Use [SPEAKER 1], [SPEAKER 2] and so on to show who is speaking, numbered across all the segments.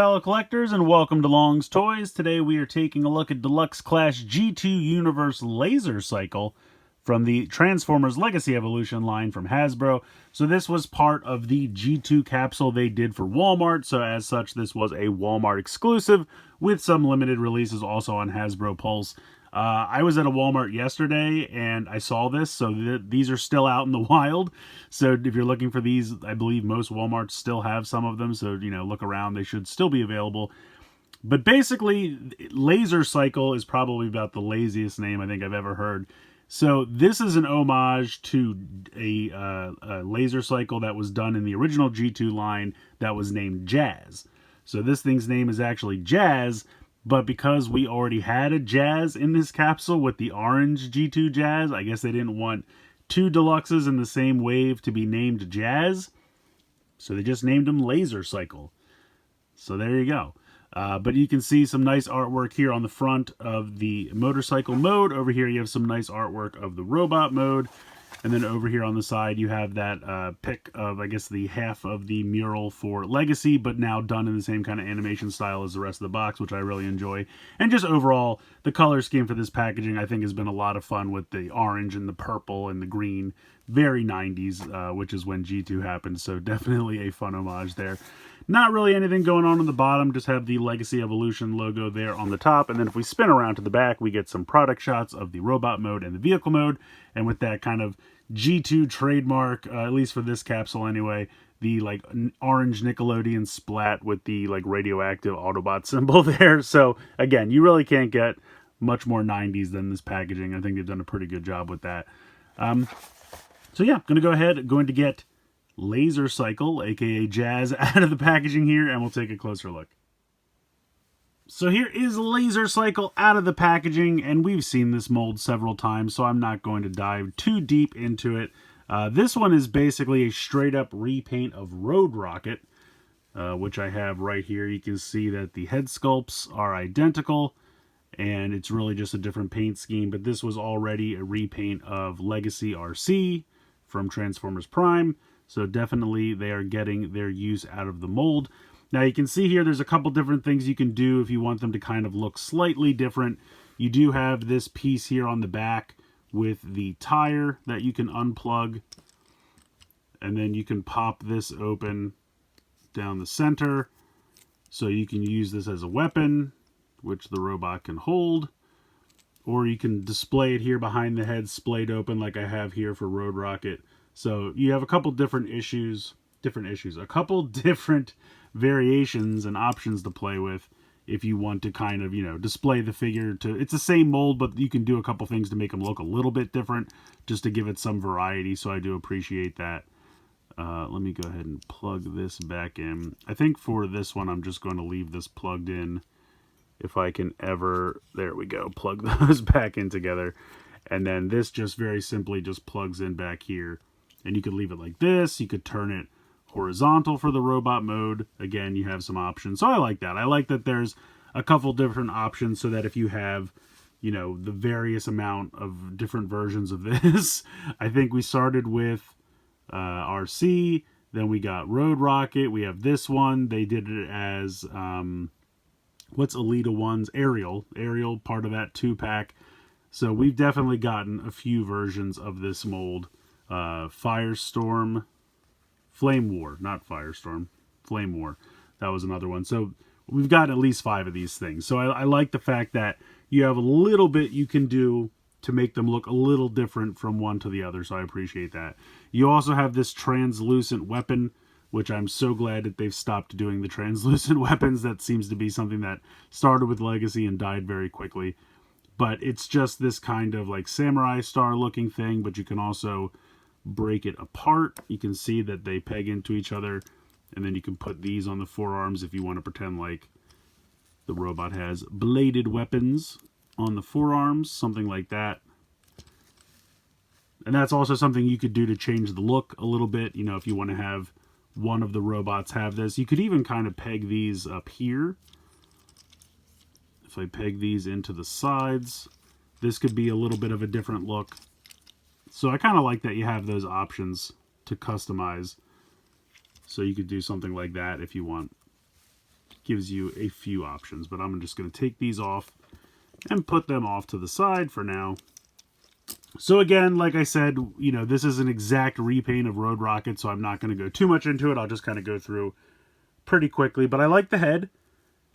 [SPEAKER 1] fellow collectors, and welcome to Long's Toys. Today we are taking a look at Deluxe Class G2 Universe Laser Cycle from the Transformers Legacy Evolution line from Hasbro. So this was part of the G2 capsule they did for Walmart, so as such this was a Walmart exclusive with some limited releases also on Hasbro Pulse. I was at a Walmart yesterday and I saw this, so these are still out in the wild. So if you're looking for these, I believe most Walmarts still have some of them, so look around, they should still be available. But basically, Laser Cycle is probably about the laziest name I think I've ever heard. So this is an homage to a Laser Cycle that was done in the original G2 line that was named Jazz. So this thing's name is actually Jazz, but because we already had a Jazz in this capsule with the orange G2 Jazz, I guess they didn't want two deluxes in the same wave to be named Jazz, so they just named them Laser Cycle. So there you go. But you can see some nice artwork here on the front of the motorcycle mode. Over here you have some nice artwork of the robot mode. And then over here on the side you have that pic of, I guess, the half of the mural for Legacy, but now done in the same kind of animation style as the rest of the box, which I really enjoy. And just overall, the color scheme for this packaging I think has been a lot of fun with the orange and the purple and the green. Very 90s, which is when G2 happened, so definitely a fun homage there. Not really anything going on the bottom, just have the Legacy Evolution logo there on the top, and then if we spin around to the back, we get some product shots of the robot mode and the vehicle mode, and with that kind of G2 trademark, at least for this capsule anyway, the like orange Nickelodeon splat with the like radioactive Autobot symbol there. So again, you really can't get much more 90s than this packaging. I think they've done a pretty good job with that. So yeah, going to get Laser Cycle, aka Jazz, out of the packaging here, and we'll take a closer look. So here is Laser Cycle out of the packaging, and we've seen this mold several times, so I'm not going to dive too deep into it. This one is basically a straight up repaint of Road Rocket, which I have right here. You can see that the head sculpts are identical, and it's really just a different paint scheme, but this was already a repaint of Legacy RC from Transformers Prime, so definitely they are getting their use out of the mold. Now you can see here there's a couple different things you can do if you want them to kind of look slightly different. You do have this piece here on the back with the tire that you can unplug, and then you can pop this open down the center, so you can use this as a weapon, which the robot can hold, or you can display it here behind the head splayed open like I have here for Road Rocket. So you have a couple different a couple different variations and options to play with if you want to kind of, display the figure to, it's the same mold, but you can do a couple things to make them look a little bit different just to give it some variety. So I do appreciate that. Let me go ahead and plug this back in. I think for this one, I'm just going to leave this plugged in. If I can ever, there we go, plug those back in together. And then this just very simply just plugs in back here. And you could leave it like this. You could turn it horizontal for the robot mode. Again, you have some options. So I like that. I like that there's a couple different options so that if you have, the various amount of different versions of this. I think we started with RC, then we got Road Rocket. We have this one. They did it as... what's Elita 1's Ariel part of that 2-pack. So we've definitely gotten a few versions of this mold. Firestorm, Flame War, not Firestorm, Flame War. That was another one. So we've got at least 5 of these things. So I like the fact that you have a little bit you can do to make them look a little different from one to the other. So I appreciate that. You also have this translucent weapon, which I'm so glad that they've stopped doing the translucent weapons. That seems to be something that started with Legacy and died very quickly. But it's just this kind of like samurai star looking thing, but you can also break it apart. You can see that they peg into each other, and then you can put these on the forearms if you want to pretend like the robot has bladed weapons on the forearms, something like that. And that's also something you could do to change the look a little bit, if you want to have one of the robots have this. You could even kind of peg these up here. If I peg these into the sides, this could be a little bit of a different look. So I kind of like that you have those options to customize. So you could do something like that if you want. gives you a few options. But I'm just going to take these off and put them off to the side for now. So again, like I said, you know, this is an exact repaint of Road Rocket, so I'm not going to go too much into it. I'll just kind of go through pretty quickly. But I like the head.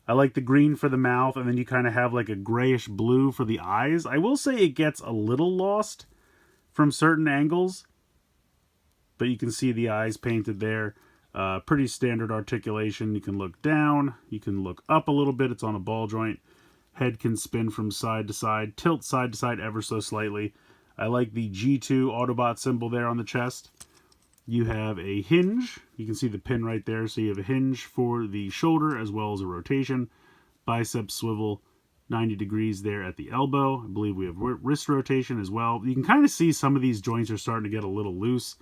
[SPEAKER 1] I like the green for the mouth, and then you kind of have like a grayish blue for the eyes. I will say it gets a little lost from certain angles, but you can see the eyes painted there. Pretty standard articulation. You can look down, you can look up a little bit. It's on a ball joint. Head can spin from side to side, tilt side to side ever so slightly. I like the G2 Autobot symbol there on the chest. You have a hinge. You can see the pin right there. So you have a hinge for the shoulder as well as a rotation. Bicep swivel 90 degrees there at the elbow. I believe we have wrist rotation as well. You can kind of see some of these joints are starting to get a little loose.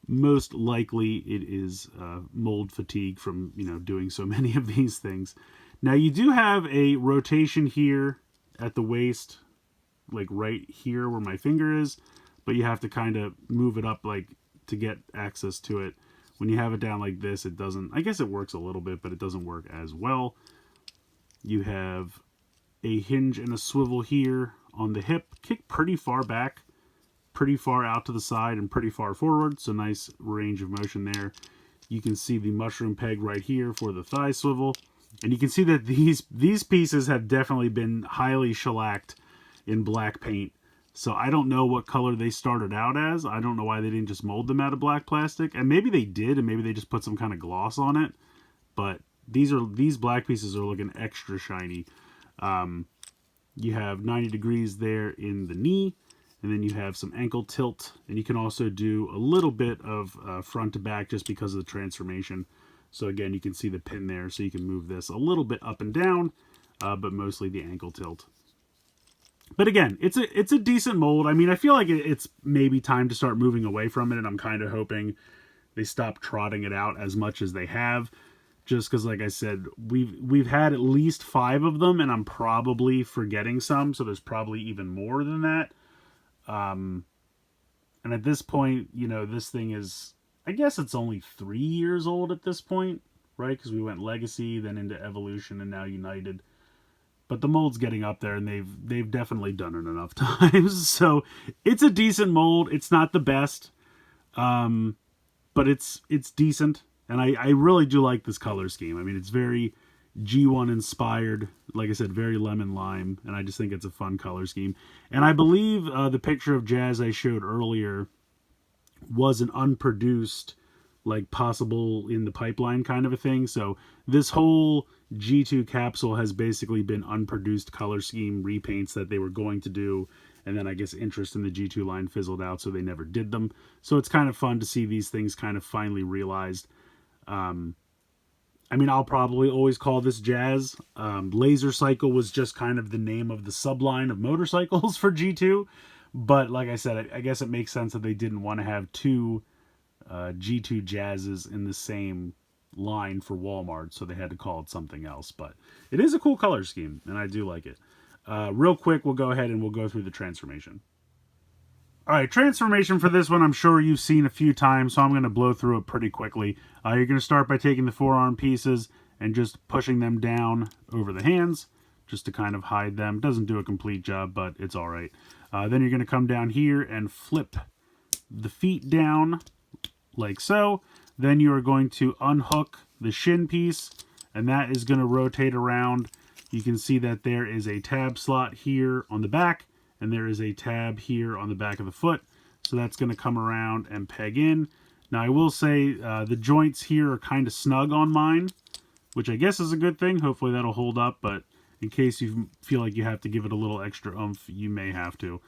[SPEAKER 1] Most likely it is mold fatigue from, you know, doing so many of these things. Now you do have a rotation here at the waist, like right here where my finger is, but you have to kind of move it up like to get access to it. When you have it down like this, it doesn't, I guess it works a little bit, but it doesn't work as well. You have a hinge and a swivel here on the hip, kick pretty far back, pretty far out to the side, and pretty far forward, so nice range of motion there. You can see the mushroom peg right here for the thigh swivel, and you can see that these pieces have definitely been highly shellacked in black paint. So I don't know what color they started out as. I don't know why they didn't just mold them out of black plastic, and maybe they did, and maybe they just put some kind of gloss on it. But these black pieces are looking extra shiny. You have 90 degrees there in the knee, and then you have some ankle tilt, and you can also do a little bit of front to back just because of the transformation. So again, you can see the pin there, so you can move this a little bit up and down, but mostly the ankle tilt. But again, it's a decent mold. I mean, I feel like it's maybe time to start moving away from it, and I'm kind of hoping they stop trotting it out as much as they have. Just because, like I said, we've had at least 5 of them, and I'm probably forgetting some, so there's probably even more than that. And at this point, you know, this thing is, I guess it's only 3 years old at this point, right? Because we went Legacy, then into Evolution, and now United. But the mold's getting up there, and they've definitely done it enough times. So it's a decent mold. It's not the best, but it's decent. And I really do like this color scheme. I mean, it's very G1 inspired. Like I said, very lemon lime. And I just think it's a fun color scheme. And I believe the picture of Jazz I showed earlier was an unproduced, like possible in the pipeline kind of a thing. So this whole G2 capsule has basically been unproduced color scheme repaints that they were going to do. And then I guess interest in the G2 line fizzled out, so they never did them. So it's kind of fun to see these things kind of finally realized. I mean, I'll probably always call this Jazz. Laser Cycle was just kind of the name of the subline of motorcycles for G2. But like I said, I guess it makes sense that they didn't want to have 2 G2 Jazzes in the same line for Walmart, so they had to call it something else. But it is a cool color scheme, and I do like it. Real quick, we'll go ahead and we'll go through the transformation. Alright, transformation for this one I'm sure you've seen a few times, so I'm going to blow through it pretty quickly. You're going to start by taking the forearm pieces and just pushing them down over the hands, just to kind of hide them. Doesn't do a complete job, but it's alright. Then you're going to come down here and flip the feet down, like so. Then you are going to unhook the shin piece, and that is going to rotate around. You can see that there is a tab slot here on the back, and there is a tab here on the back of the foot. So that's going to come around and peg in. Now I will say the joints here are kind of snug on mine, which I guess is a good thing. Hopefully that'll hold up, but in case you feel like you have to give it a little extra oomph, you may have to.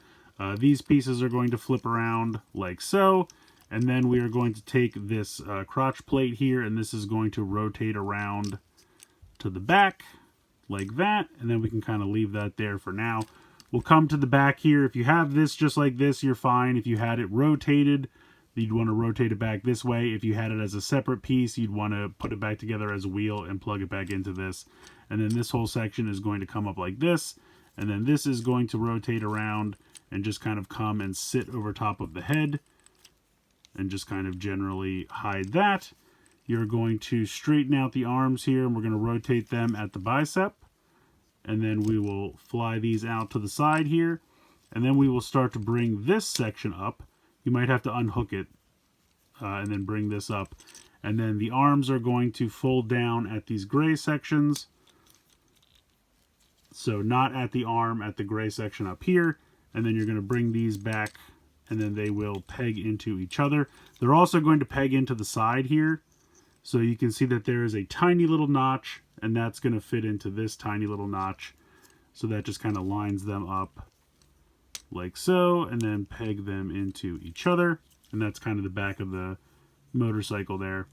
[SPEAKER 1] These pieces are going to flip around like so. And then we are going to take this crotch plate here, and this is going to rotate around to the back like that. And then we can kind of leave that there for now. We'll come to the back here. If you have this just like this, you're fine. If you had it rotated, you'd want to rotate it back this way. If you had it as a separate piece, you'd want to put it back together as a wheel and plug it back into this. And then this whole section is going to come up like this. And then this is going to rotate around and just kind of come and sit over top of the head, and just kind of generally hide that. you're going to straighten out the arms here, and we're going to rotate them at the bicep. And then we will fly these out to the side here. And then we will start to bring this section up. You might have to unhook it and then bring this up. And then the arms are going to fold down at these gray sections. So not at the arm, at the gray section up here. And then you're going to bring these back, and then they will peg into each other. They're also going to peg into the side here. So you can see that there is a tiny little notch, and that's going to fit into this tiny little notch. So that just kind of lines them up like so, and then peg them into each other. And that's kind of the back of the motorcycle there.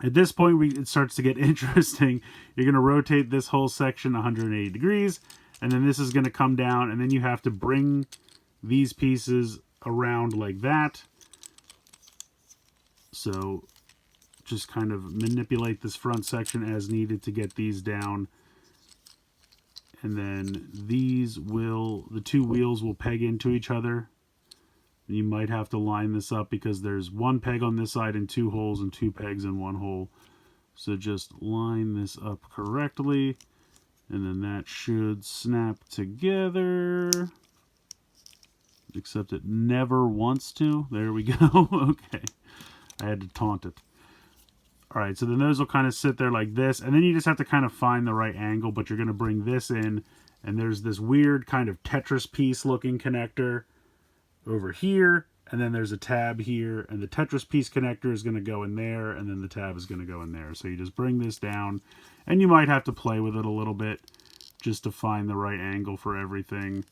[SPEAKER 1] At this point, it starts to get interesting. You're going to rotate this whole section 180 degrees, and then this is going to come down, and then you have to bring these pieces around like that. So just kind of manipulate this front section as needed to get these down. And then the two wheels will peg into each other. You might have to line this up because there's one peg on this side and two holes, and two pegs in one hole. So just line this up correctly, and then that should snap together. Except it never wants to. There we go. Okay. I had to taunt it. Alright, so then those will kind of sit there like this, and then you just have to kind of find the right angle, but you're going to bring this in, and there's this weird kind of Tetris piece looking connector over here, and then there's a tab here, and the Tetris piece connector is going to go in there, and then the tab is going to go in there. So you just bring this down, and you might have to play with it a little bit just to find the right angle for everything.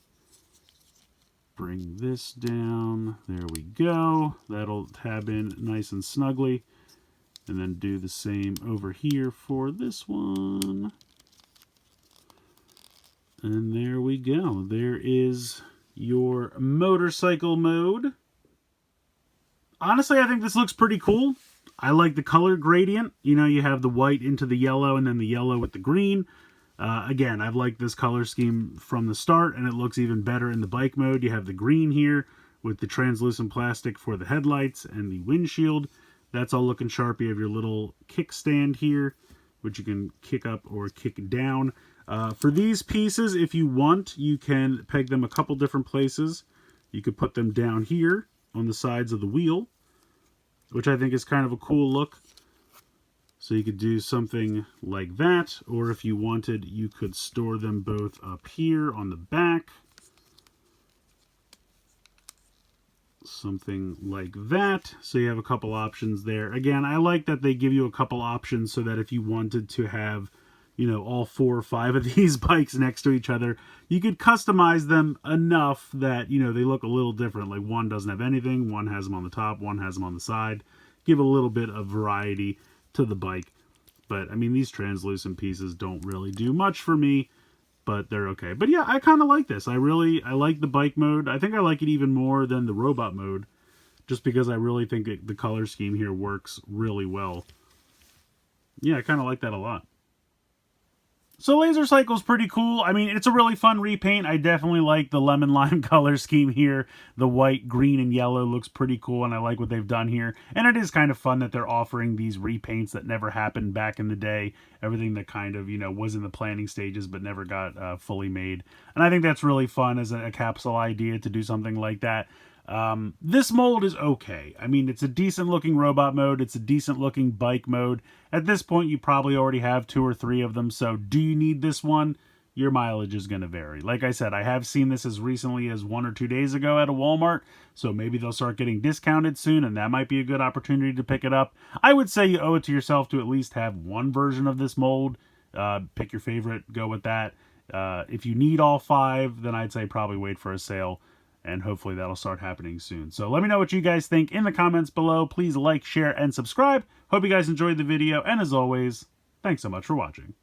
[SPEAKER 1] Bring this down. There we go. That'll tab in nice and snugly. And then do the same over here for this one. And there we go. There is your motorcycle mode. Honestly, I think this looks pretty cool. I like the color gradient. You know, you have the white into the yellow and then the yellow with the green. Again, I've liked this color scheme from the start, and it looks even better in the bike mode. You have the green here with the translucent plastic for the headlights and the windshield. That's all looking sharp. You have your little kickstand here, which you can kick up or kick down. For these pieces, if you want, you can peg them a couple different places. You could put them down here on the sides of the wheel, which I think is kind of a cool look. So you could do something like that, or if you wanted, you could store them both up here on the back. Something like that. So you have a couple options there. Again, I like that they give you a couple options so that if you wanted to have, you know, all 4 or 5 of these bikes next to each other, you could customize them enough that, you know, they look a little different. Like one doesn't have anything, one has them on the top, one has them on the side. Give a little bit of variety to the bike. But I mean, these translucent pieces don't really do much for me, but they're okay. But yeah, I kind of like this. I like the bike mode. I think I like it even more than the robot mode, just because I really think the color scheme here works really well. Yeah, I kind of like that a lot. So Laser Cycle's pretty cool. I mean, it's a really fun repaint. I definitely like the lemon lime color scheme here. The white, green, and yellow looks pretty cool, and I like what they've done here. And it is kind of fun that they're offering these repaints that never happened back in the day. Everything that kind of, you know, was in the planning stages but never got fully made. And I think that's really fun as a capsule idea to do something like that. This mold is okay. I mean, it's a decent looking robot mode. It's a decent looking bike mode. At this point, you probably already have 2 or 3 of them. So do you need this one? Your mileage is going to vary. Like I said, I have seen this as recently as 1 or 2 days ago at a Walmart. So maybe they'll start getting discounted soon, and that might be a good opportunity to pick it up. I would say you owe it to yourself to at least have one version of this mold. Pick your favorite, go with that. If you need all 5, then I'd say probably wait for a sale. And hopefully that'll start happening soon. So let me know what you guys think in the comments below. Please like, share, and subscribe. Hope you guys enjoyed the video. And as always, thanks so much for watching.